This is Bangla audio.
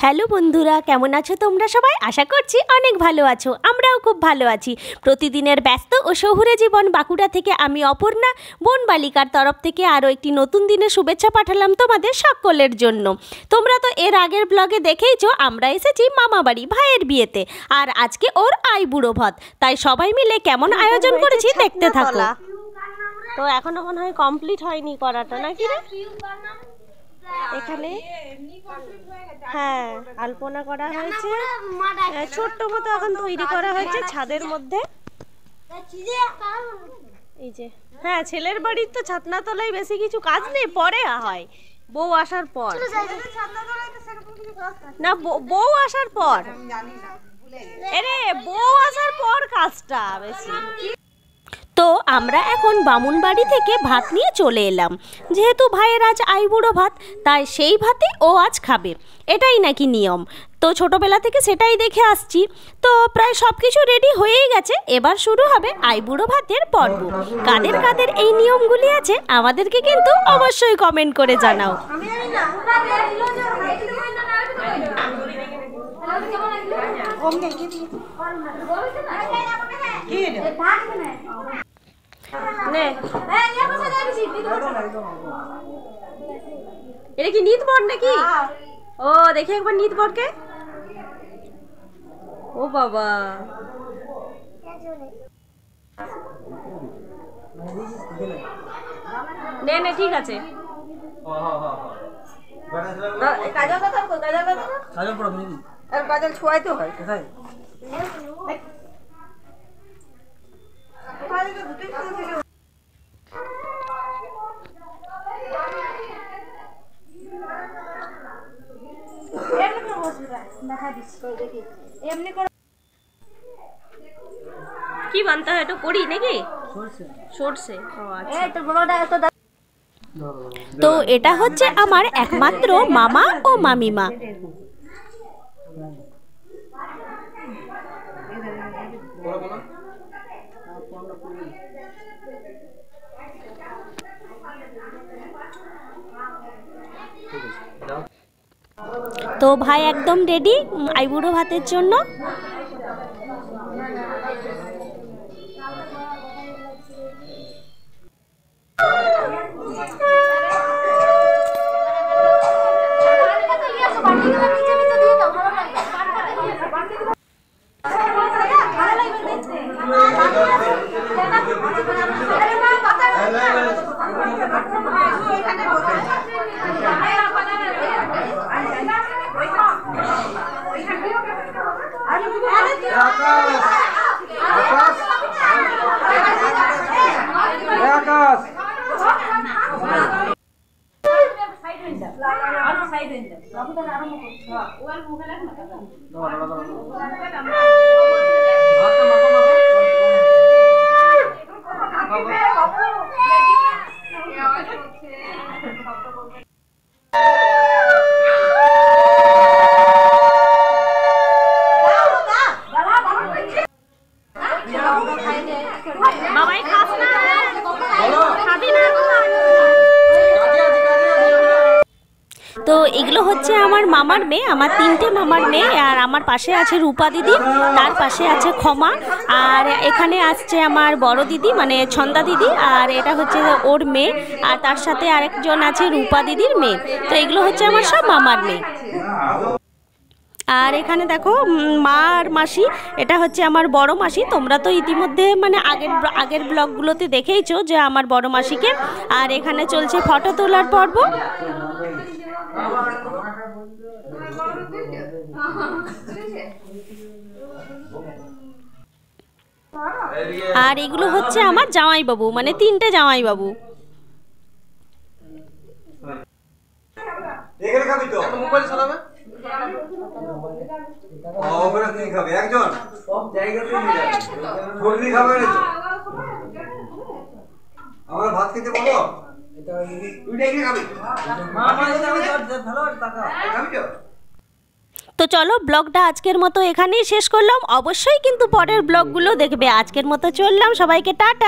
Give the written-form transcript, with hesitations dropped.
হ্যালো বন্ধুরা, কেমন আছো তোমরা সবাই? আশা করছি অনেক ভালো আছো। আমরাও খুব ভালো আছি। প্রতিদিনের ব্যস্ত ও শহুরে জীবন বাঁকুড়া থেকে আমি অপর্ণা বন বালিকার তরফ থেকে আরও একটি নতুন দিনের শুভেচ্ছা পাঠালাম তোমাদের সকলের জন্য। তোমরা তো এর আগের ব্লগে দেখেইছো আমরা এসেছি মামাবাড়ি ভাইয়ের বিয়েতে, আর আজকে ওর আইবুড়ো ভাত। তাই সবাই মিলে কেমন আয়োজন করেছি দেখতে থাকো। তো এখনো মনে হয় কমপ্লিট হয়নি করাটা, নাকি রে? এখানে হ্যাঁ আলপনা করা হয়েছে, ছোট্ট মতো এখন তৈরি করা হয়েছে ছাদের মধ্যে। এই যে হ্যাঁ, ছেলের বাড়ির তো ছাতনা তলায় বেশি কিছু কাজ নেই, পরে হয় বউ আসার পর। না, বউ আসার পর, আরে বউ আসার পর কাজটা বেশি। তো আমরা এখন বামুনবাড়ি থেকে ভাত নিয়ে চলে এলাম। যেহেতু ভাইয়ের আজ আইবুড়ো ভাত, তাই সেই ভাতই ও আজ খাবে, এটাই নাকি নিয়ম। তো ছোটোবেলা থেকে সেটাই দেখে আসছি। তো প্রায় সব কিছু রেডি হয়েই গেছে, এবার শুরু হবে আইবুড়ো ভাতের পর্ব। কাদের কাদের এই নিয়মগুলি আছে আমাদেরকে কিন্তু অবশ্যই কমেন্ট করে জানাও। এটা কি নিত বর নাকি? ও দেখি একবার নিত বরকে। ও বাবা, নে নে ঠিক আছে। কাজল ছোঁয়াইতে হয় কোথায়? কি বানতে হয় এটা করি নাকি? সরষে। তো এটা হচ্ছে আমার একমাত্র মামা ও মামিমা। তো ভাই একদম রেডি আইবুড়ো ভাতের জন্য। তো এগুলো হচ্ছে আমার মামার মেয়ে, আমার তিনটে মামার মেয়ে। আর আমার পাশে আছে রূপা দিদি, তার পাশে আছে ক্ষমা, আর এখানে আসছে আমার বড় দিদি মানে ছন্দা দিদি, আর এটা হচ্ছে ওর মেয়ে, আর তার সাথে আরেকজন আছে রূপা দিদির মেয়ে। তো এগুলো হচ্ছে আমার সব মামার মেয়ে। আর এখানে দেখো মা আর মাসি, এটা হচ্ছে আমার বড় মাসি। তোমরা তো ইতিমধ্যে মানে আগের ব্লগগুলোতে দেখেইছো যে আমার বড় মাসিকে। আর এখানে চলছে ফটো তোলার পর্ব। আর এগুলো হচ্ছে আমার জামাইবাবু মানে তিনটে জামাইবাবু। তো চলো ব্লগটা আজকের মতো এখানেই শেষ করলাম। অবশ্যই কিন্তু পরের ব্লগগুলো দেখবে। আজকের মতো চললাম, সবাইকে টাটা।